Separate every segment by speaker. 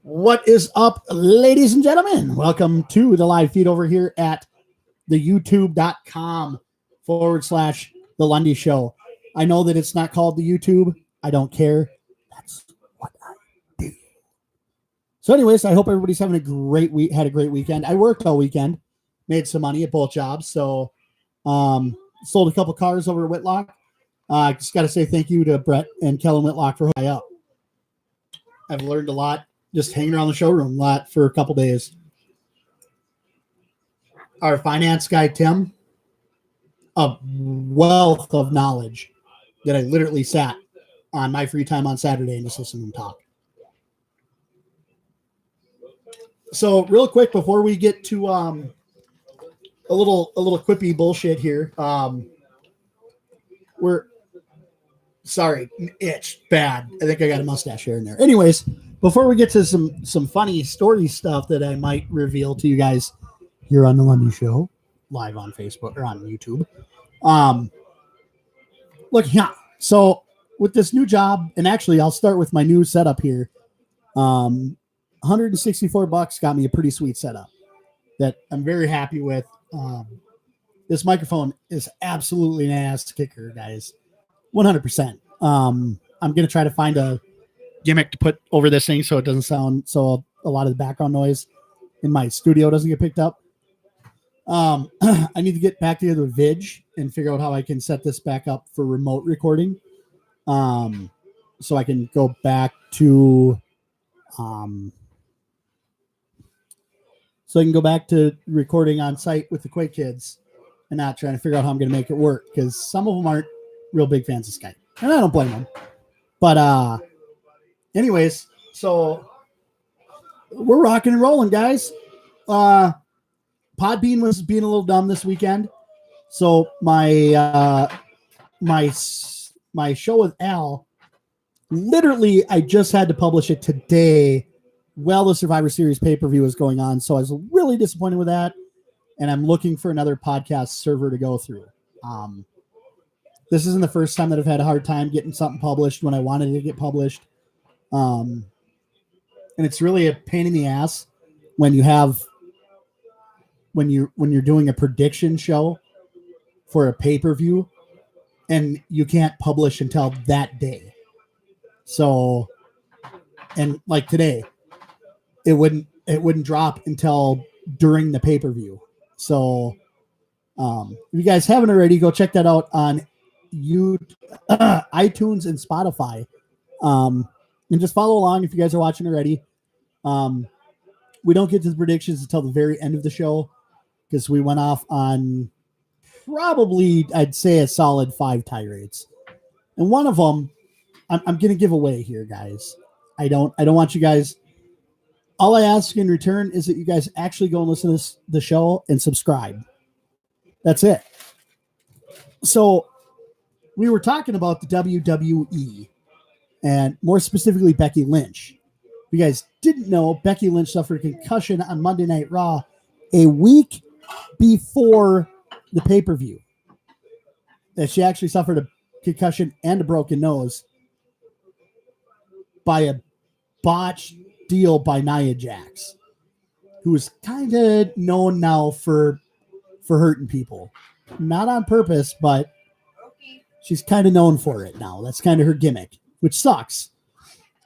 Speaker 1: What is up, ladies and gentlemen? Welcome to the live feed over here at the youtube.com/The Lundy Show. I know that it's not called the YouTube. I don't care. That's what I do. So anyways, I hope everybody's having a great week, had a great weekend. I worked all weekend, made some money at both jobs. So sold a couple cars over at Whitlock. I just got to say thank you to Brett and Kellen Whitlock for hooking up. I've learned a lot just hanging around the showroom a lot for a couple days. Our finance guy, Tim, a wealth of knowledge that I literally sat on my free time on Saturday and just listened to him talk. So real quick, before we get to a little quippy bullshit here, sorry, itch, bad. I think I got a mustache hair in there. Anyways, before we get to some funny story stuff that I might reveal to you guys here on the Lundy Show, live on Facebook or on YouTube. Look, yeah. So with this new job, and actually I'll start with my new setup here. $164 got me a pretty sweet setup that I'm very happy with. This microphone is absolutely an ass kicker, guys. 100%. I'm going to try to find a gimmick to put over this thing so it doesn't sound so a lot of the background noise in my studio doesn't get picked up. I need to get back together with Vidge and figure out how I can set this back up for remote recording. So I can go back to recording on site with the Quake kids and not trying to figure out how I'm going to make it work, because some of them aren't real big fans of Skype, and I don't blame them. But anyways, so we're rocking and rolling, guys. Podbean was being a little dumb this weekend, so my show with Al, literally, I just had to publish it today while the Survivor Series pay-per-view was going on, so I was really disappointed with that, and I'm looking for another podcast server to go through. This isn't the first time that I've had a hard time getting something published when I wanted it to get published. And it's really a pain in the ass when you're doing a prediction show for a pay-per-view and you can't publish until that day. So, and like today, it wouldn't drop until during the pay-per-view. So, if you guys haven't already, go check that out on iTunes and Spotify, and just follow along if you guys are watching already. We don't get to the predictions until the very end of the show, because we went off on probably, I'd say, a solid 5 tirades, and one of them I'm gonna give away here, guys. I don't want you guys. All I ask in return is that you guys actually go and listen to the show and subscribe. That's it. So we were talking about the WWE, and more specifically Becky Lynch. If you guys didn't know, Becky Lynch suffered a concussion on Monday Night Raw a week before the pay-per-view. That she actually suffered a concussion and a broken nose by a botched deal by Nia Jax, who is kind of known now for hurting people. Not on purpose, but she's kind of known for it now. That's kind of her gimmick, which sucks.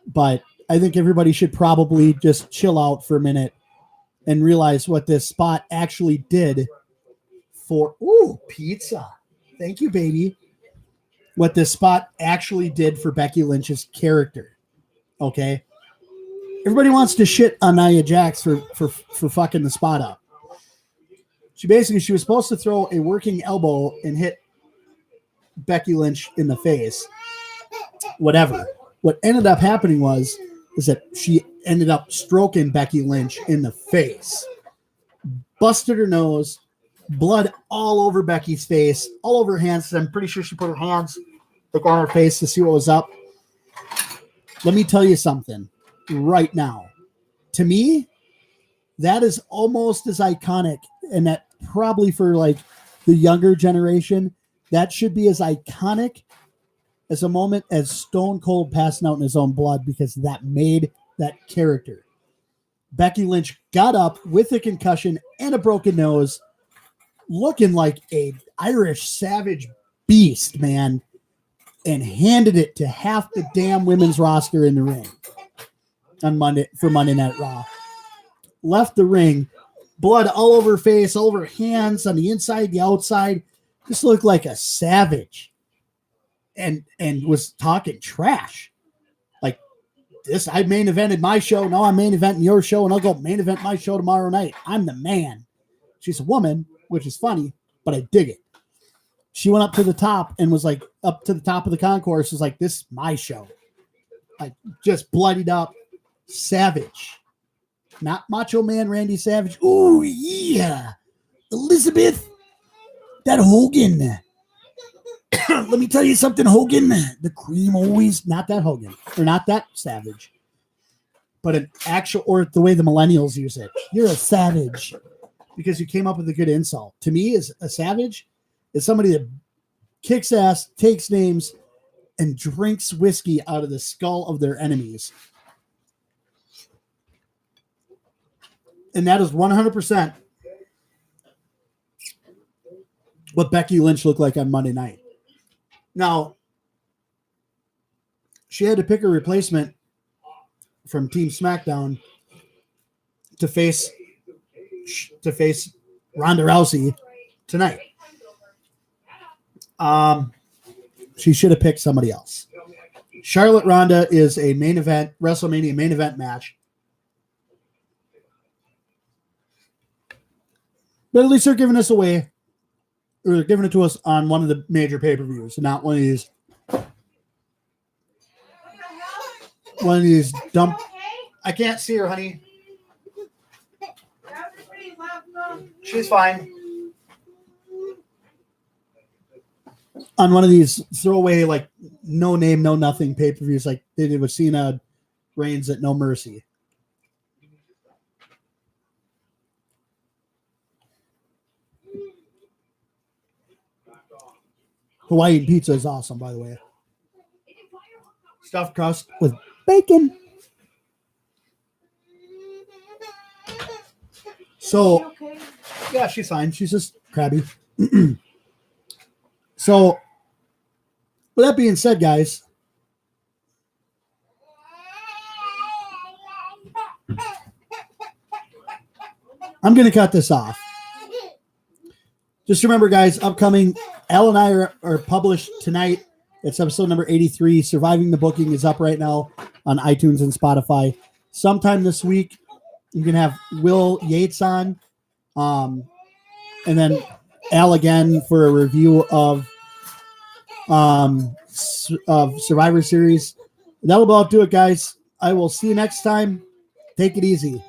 Speaker 1: But I think everybody should probably just chill out for a minute and realize what this spot actually did for... Ooh, pizza. Thank you, baby. What this spot actually did for Becky Lynch's character. Okay? Everybody wants to shit on Nia Jax for fucking the spot up. She was supposed to throw a working elbow and hit Becky Lynch in the face. Whatever. What ended up happening is that she ended up stroking Becky Lynch in the face. Busted her nose, blood all over Becky's face, all over her hands. I'm pretty sure she put her hands on her face to see what was up. Let me tell you something right now. To me, that is almost as iconic, and that probably for like the younger generation, that should be as iconic as a moment as Stone Cold passing out in his own blood, because that made that character. Becky Lynch got up with a concussion and a broken nose, looking like a Irish savage beast, man, and handed it to half the damn women's roster in the ring on Monday Night Raw. Left the ring, blood all over her face, all over her hands, on the inside, the outside. Just looked like a savage, and was talking trash. Like, this, I main evented my show. Now I'm main eventing your show, and I'll go main event my show tomorrow night. I'm the man. She's a woman, which is funny, but I dig it. She went up to the top and was like, up to the top of the concourse, was like, this is my show. Like, just bloodied up, savage. Not Macho Man Randy Savage. Oh, yeah. Elizabeth, that Hogan. Let me tell you something, Hogan. The cream always, not that Hogan, or not that Savage, but an actual, or the way the millennials use it. You're a savage because you came up with a good insult. To me, is a savage is somebody that kicks ass, takes names, and drinks whiskey out of the skull of their enemies. And that is 100% what Becky Lynch looked like on Monday night. Now, she had to pick a replacement from Team SmackDown to face Ronda Rousey tonight. She should have picked somebody else. Charlotte Ronda is a main event, WrestleMania main event match. But at least they're giving us away, or they're giving it to us on one of the major pay-per-views, and not one of these dump. I can't see her, honey. She's fine. On one of these throwaway, like, no name, no nothing pay-per-views, like they did with Cena Reigns at No Mercy. Hawaiian pizza is awesome, by the way. Stuffed crust with bacon. So, yeah, she's fine. She's just crabby. So, with that being said, guys, I'm going to cut this off. Just remember, guys, upcoming, Al and I are published tonight. It's episode number 83. Surviving the Booking is up right now on iTunes and Spotify. Sometime this week, you can have Will Yates on. And then Al again for a review of Survivor Series. That'll about do it, guys. I will see you next time. Take it easy.